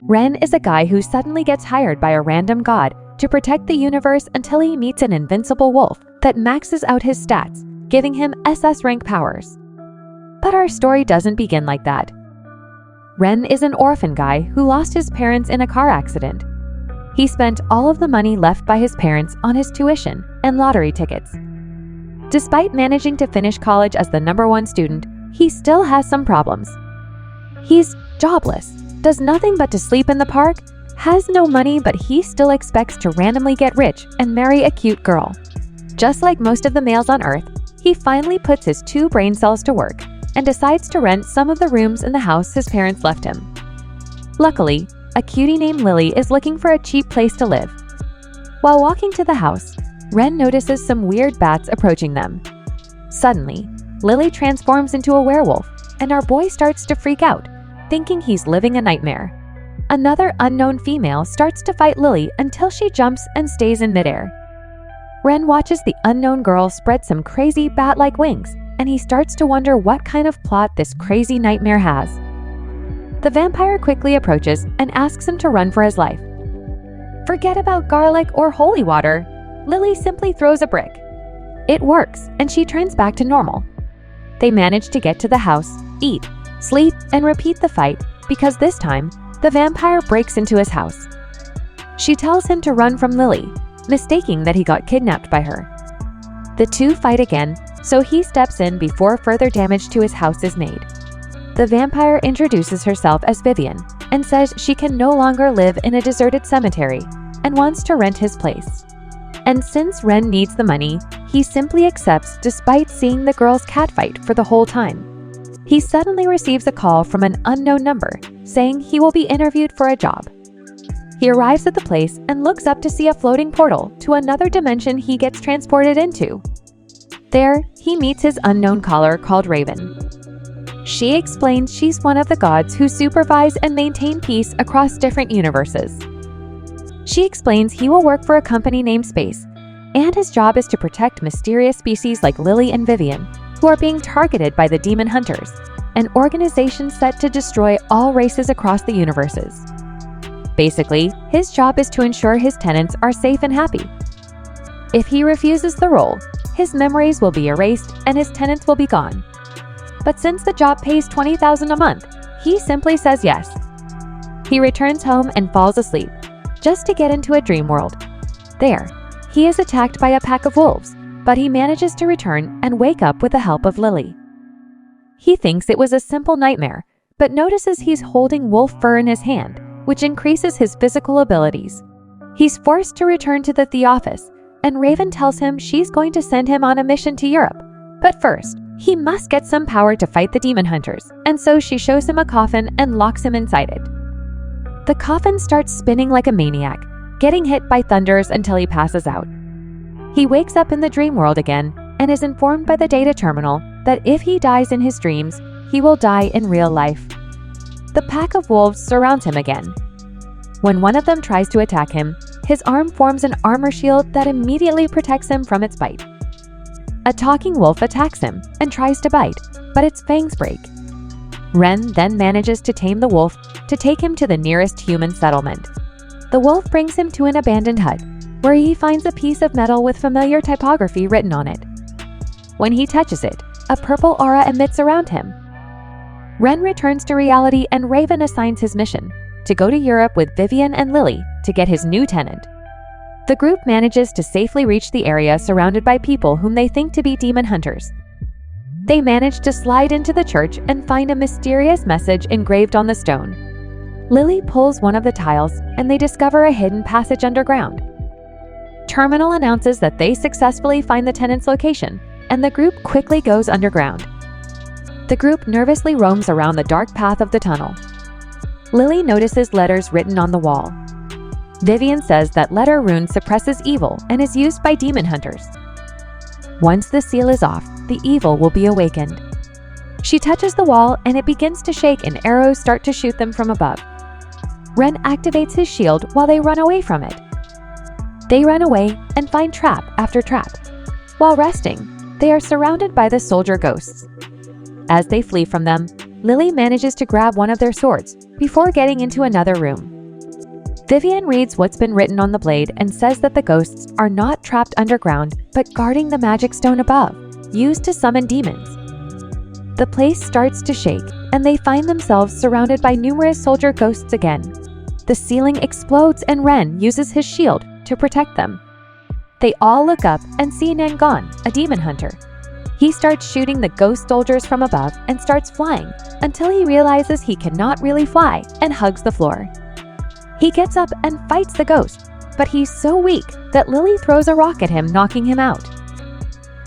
Ren is a guy who suddenly gets hired by a random god to protect the universe until he meets an invincible wolf that maxes out his stats, giving him SS rank powers. But our story doesn't begin like that. Ren is an orphan guy who lost his parents in a car accident. He spent all of the money left by his parents on his tuition and lottery tickets. Despite managing to finish college as the #1 student, he still has some problems. He's jobless, does nothing but to sleep in the park, has no money, but he still expects to randomly get rich and marry a cute girl. Just like most of the males on Earth, he finally puts his 2 brain cells to work and decides to rent some of the rooms in the house his parents left him. Luckily, a cutie named Lily is looking for a cheap place to live. While walking to the house, Ren notices some weird bats approaching them. Suddenly, Lily transforms into a werewolf, and our boy starts to freak out, thinking he's living a nightmare. Another unknown female starts to fight Lily until she jumps and stays in midair. Ren watches the unknown girl spread some crazy bat-like wings, and he starts to wonder what kind of plot this crazy nightmare has. The vampire quickly approaches and asks him to run for his life. Forget about garlic or holy water. Lily simply throws a brick. It works, and she turns back to normal. They manage to get to the house, eat, sleep, and repeat the fight because this time, the vampire breaks into his house. She tells him to run from Lily, mistaking that he got kidnapped by her. The two fight again, so he steps in before further damage to his house is made. The vampire introduces herself as Vivian and says she can no longer live in a deserted cemetery and wants to rent his place. And since Ren needs the money, he simply accepts despite seeing the girls catfight for the whole time. He suddenly receives a call from an unknown number saying he will be interviewed for a job. He arrives at the place and looks up to see a floating portal to another dimension he gets transported into. There, he meets his unknown caller called Raven. She explains she's one of the gods who supervise and maintain peace across different universes. She explains he will work for a company named Space, and his job is to protect mysterious species like Lily and Vivian, who are being targeted by the Demon Hunters, an organization set to destroy all races across the universes. Basically, his job is to ensure his tenants are safe and happy. If he refuses the role, his memories will be erased and his tenants will be gone. But since the job pays $20,000 a month, he simply says yes. He returns home and falls asleep, just to get into a dream world. There, he is attacked by a pack of wolves, but he manages to return and wake up with the help of Lily. He thinks it was a simple nightmare, but notices he's holding wolf fur in his hand, which increases his physical abilities. He's forced to return to the office, and Raven tells him she's going to send him on a mission to Europe. But first, he must get some power to fight the demon hunters, and so she shows him a coffin and locks him inside it. The coffin starts spinning like a maniac, getting hit by thunders until he passes out. He wakes up in the dream world again and is informed by the data terminal that if he dies in his dreams, he will die in real life. The pack of wolves surrounds him again. When one of them tries to attack him, his arm forms an armor shield that immediately protects him from its bite. A talking wolf attacks him and tries to bite, but its fangs break. Ren then manages to tame the wolf to take him to the nearest human settlement. The wolf brings him to an abandoned hut, where he finds a piece of metal with familiar typography written on it. When he touches it, a purple aura emits around him. Ren returns to reality and Raven assigns his mission, to go to Europe with Vivian and Lily to get his new tenant. The group manages to safely reach the area surrounded by people whom they think to be demon hunters. They manage to slide into the church and find a mysterious message engraved on the stone. Lily pulls one of the tiles and they discover a hidden passage underground. Terminal announces that they successfully find the tenant's location, and the group quickly goes underground. The group nervously roams around the dark path of the tunnel. Lily notices letters written on the wall. Vivian says that letter rune suppresses evil and is used by demon hunters. Once the seal is off, the evil will be awakened. She touches the wall and it begins to shake and arrows start to shoot them from above. Ren activates his shield while they run away from it. They run away and find trap after trap. While resting, they are surrounded by the soldier ghosts. As they flee from them, Lily manages to grab one of their swords before getting into another room. Vivian reads what's been written on the blade and says that the ghosts are not trapped underground, but guarding the magic stone above, used to summon demons. The place starts to shake, and they find themselves surrounded by numerous soldier ghosts again. The ceiling explodes and Ren uses his shield to protect them. They all look up and see Nangon, a demon hunter. He starts shooting the ghost soldiers from above and starts flying until he realizes he cannot really fly and hugs the floor. He gets up and fights the ghost, but he's so weak that Lily throws a rock at him, knocking him out.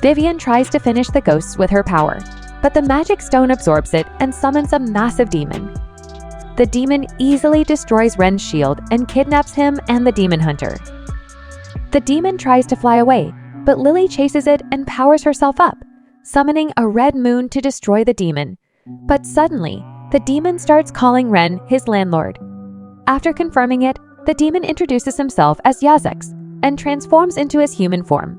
Vivian tries to finish the ghosts with her power, but the magic stone absorbs it and summons a massive demon. The demon easily destroys Ren's shield and kidnaps him and the demon hunter. The demon tries to fly away, but Lily chases it and powers herself up, summoning a red moon to destroy the demon. But suddenly, the demon starts calling Ren his landlord. After confirming it, the demon introduces himself as Yazex and transforms into his human form.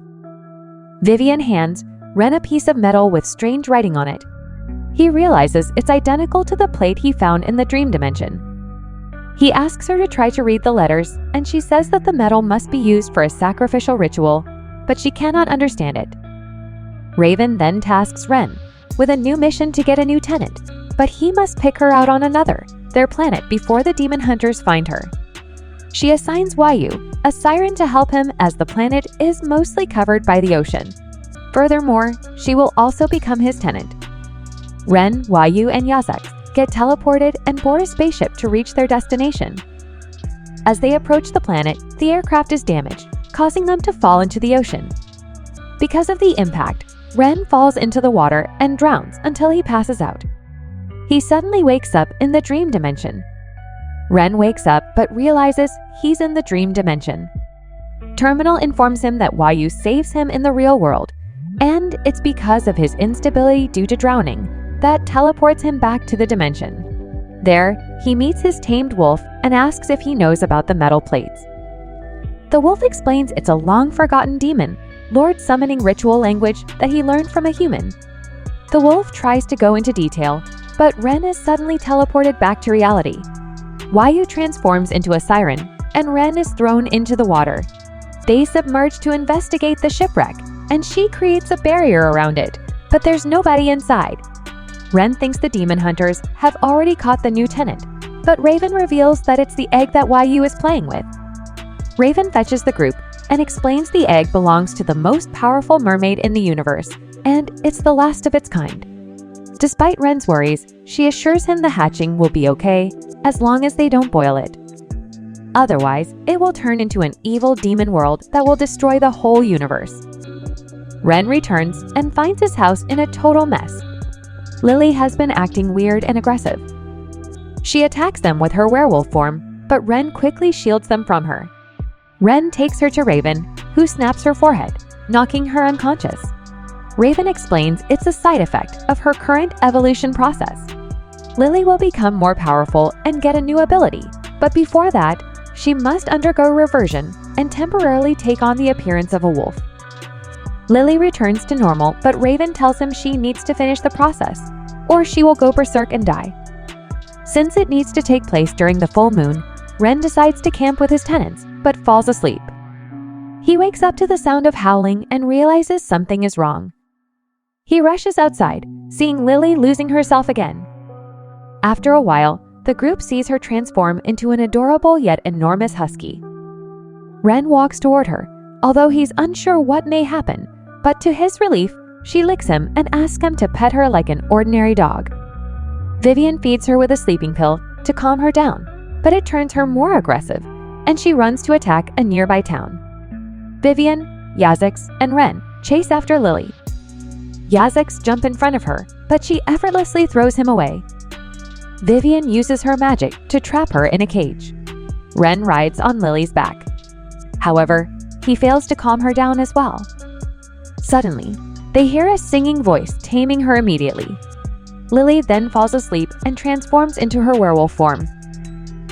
Vivian hands Ren a piece of metal with strange writing on it. He realizes it's identical to the plate he found in the dream dimension. He asks her to try to read the letters, and she says that the metal must be used for a sacrificial ritual, but she cannot understand it. Raven then tasks Ren with a new mission to get a new tenant, but he must pick her out on their planet before the demon hunters find her. She assigns Yu, a siren, to help him as the planet is mostly covered by the ocean. Furthermore, she will also become his tenant. Ren, Yu, and Yazex get teleported and board a spaceship to reach their destination. As they approach the planet, the aircraft is damaged, causing them to fall into the ocean. Because of the impact, Ren falls into the water and drowns until he passes out. He suddenly wakes up in the dream dimension. Ren wakes up but realizes he's in the dream dimension. Terminal informs him that Yu saves him in the real world, and it's because of his instability due to drowning that teleports him back to the dimension. There, he meets his tamed wolf and asks if he knows about the metal plates. The wolf explains it's a long-forgotten demon, Lord summoning ritual language that he learned from a human. The wolf tries to go into detail, but Ren is suddenly teleported back to reality. Yu transforms into a siren, and Ren is thrown into the water. They submerge to investigate the shipwreck, and she creates a barrier around it, but there's nobody inside. Ren thinks the demon hunters have already caught the new tenant, but Raven reveals that it's the egg that Yu is playing with. Raven fetches the group and explains the egg belongs to the most powerful mermaid in the universe, and it's the last of its kind. Despite Ren's worries, she assures him the hatching will be okay as long as they don't boil it. Otherwise, it will turn into an evil demon world that will destroy the whole universe. Ren returns and finds his house in a total mess. Lily has been acting weird and aggressive. She attacks them with her werewolf form, but Ren quickly shields them from her. Ren takes her to Raven, who snaps her forehead, knocking her unconscious. Raven explains it's a side effect of her current evolution process. Lily will become more powerful and get a new ability, but before that, she must undergo reversion and temporarily take on the appearance of a wolf. Lily returns to normal, but Raven tells him she needs to finish the process, or she will go berserk and die. Since it needs to take place during the full moon, Ren decides to camp with his tenants, but falls asleep. He wakes up to the sound of howling and realizes something is wrong. He rushes outside, seeing Lily losing herself again. After a while, the group sees her transform into an adorable yet enormous husky. Ren walks toward her, although he's unsure what may happen, but to his relief, she licks him and asks him to pet her like an ordinary dog. Vivian feeds her with a sleeping pill to calm her down, but it turns her more aggressive, and she runs to attack a nearby town. Vivian, Yazex, and Ren chase after Lily. Yazex jumps in front of her, but she effortlessly throws him away. Vivian uses her magic to trap her in a cage. Ren rides on Lily's back. However, he fails to calm her down as well. Suddenly, they hear a singing voice taming her immediately. Lily then falls asleep and transforms into her werewolf form.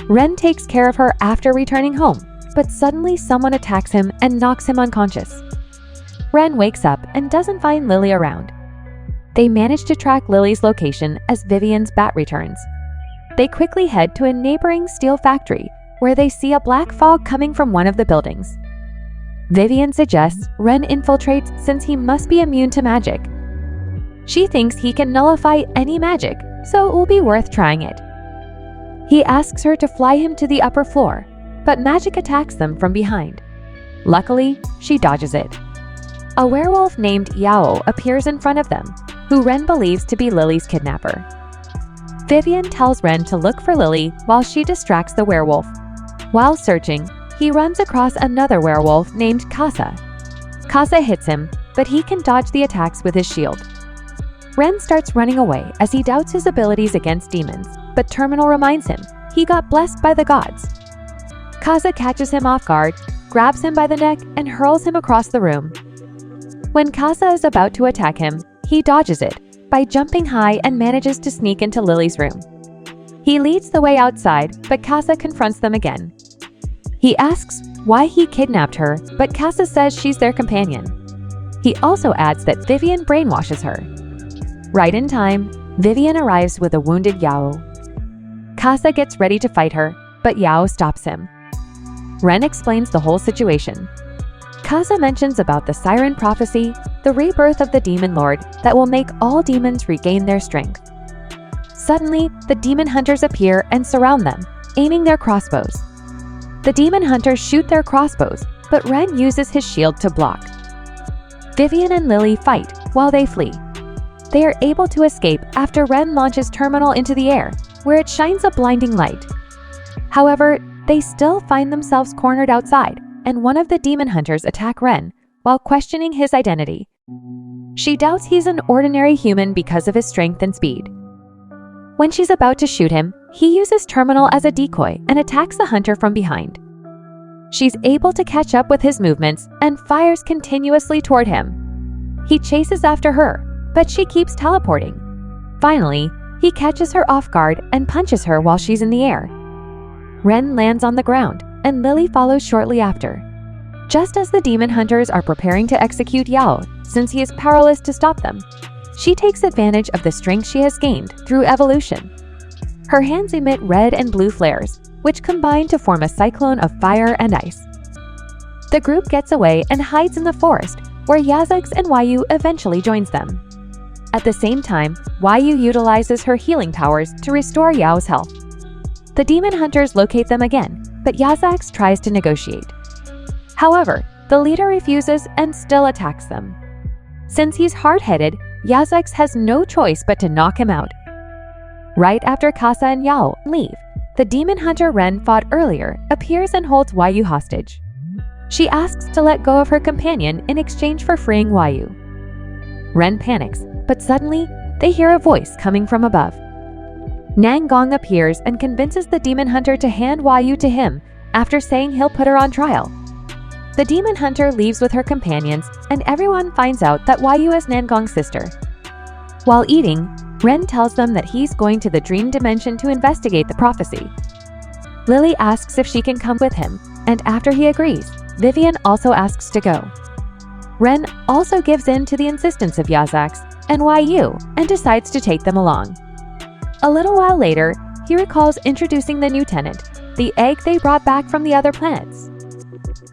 Ren takes care of her after returning home, but suddenly someone attacks him and knocks him unconscious. Ren wakes up and doesn't find Lily around. They manage to track Lily's location as Vivian's bat returns. They quickly head to a neighboring steel factory where they see a black fog coming from one of the buildings. Vivian suggests Ren infiltrates since he must be immune to magic. She thinks he can nullify any magic, so it will be worth trying it. He asks her to fly him to the upper floor, but magic attacks them from behind. Luckily, she dodges it. A werewolf named Yao appears in front of them, who Ren believes to be Lily's kidnapper. Vivian tells Ren to look for Lily while she distracts the werewolf. While searching, he runs across another werewolf named Kasa. Kasa hits him, but he can dodge the attacks with his shield. Ren starts running away as he doubts his abilities against demons, but Terminal reminds him he got blessed by the gods. Kasa catches him off guard, grabs him by the neck, and hurls him across the room. When Kasa is about to attack him, he dodges it by jumping high and manages to sneak into Lily's room. He leads the way outside, but Kasa confronts them again. He asks why he kidnapped her, but Kasa says she's their companion. He also adds that Vivian brainwashes her. Right in time, Vivian arrives with a wounded Yao. Kasa gets ready to fight her, but Yao stops him. Ren explains the whole situation. Kasa mentions about the Siren prophecy, the rebirth of the demon lord that will make all demons regain their strength. Suddenly, the demon hunters appear and surround them, aiming their crossbows. The demon hunters shoot their crossbows, but Ren uses his shield to block. Vivian and Lily fight while they flee. They are able to escape after Ren launches Terminal into the air, where it shines a blinding light. However, they still find themselves cornered outside, and one of the demon hunters attack Ren while questioning his identity. She doubts he's an ordinary human because of his strength and speed. When she's about to shoot him, he uses Terminal as a decoy and attacks the hunter from behind. She's able to catch up with his movements and fires continuously toward him. He chases after her, but she keeps teleporting. Finally, he catches her off guard and punches her while she's in the air. Ren lands on the ground, and Lily follows shortly after. Just as the demon hunters are preparing to execute Yao, since he is powerless to stop them, she takes advantage of the strength she has gained through evolution. Her hands emit red and blue flares, which combine to form a cyclone of fire and ice. The group gets away and hides in the forest, where Yazex and Wayu eventually joins them. At the same time, Wayu utilizes her healing powers to restore Yao's health. The demon hunters locate them again, but Yazex tries to negotiate. However, the leader refuses and still attacks them. Since he's hard-headed, Yazex has no choice but to knock him out. Right after Kasa and Yao leave, the demon hunter Ren fought earlier appears and holds Wayu hostage. She asks to let go of her companion in exchange for freeing Wayu. Ren panics, but suddenly they hear a voice coming from above. Nangong appears and convinces the demon hunter to hand Wayu to him after saying he'll put her on trial. The demon hunter leaves with her companions, and everyone finds out that Wayu is Nangong's sister. While eating, Ren tells them that he's going to the dream dimension to investigate the prophecy. Lily asks if she can come with him, and after he agrees, Vivian also asks to go. Ren also gives in to the insistence of Yazex and Wayu and decides to take them along. A little while later, he recalls introducing the new tenant, the egg they brought back from the other planets.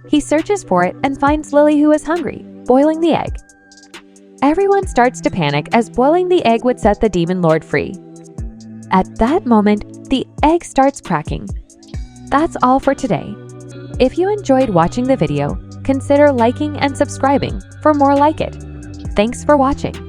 He searches for it and finds Lily, who is hungry, boiling the egg. Everyone starts to panic as boiling the egg would set the demon lord free. At that moment, the egg starts cracking. That's all for today. If you enjoyed watching the video, consider liking and subscribing for more like it. Thanks for watching.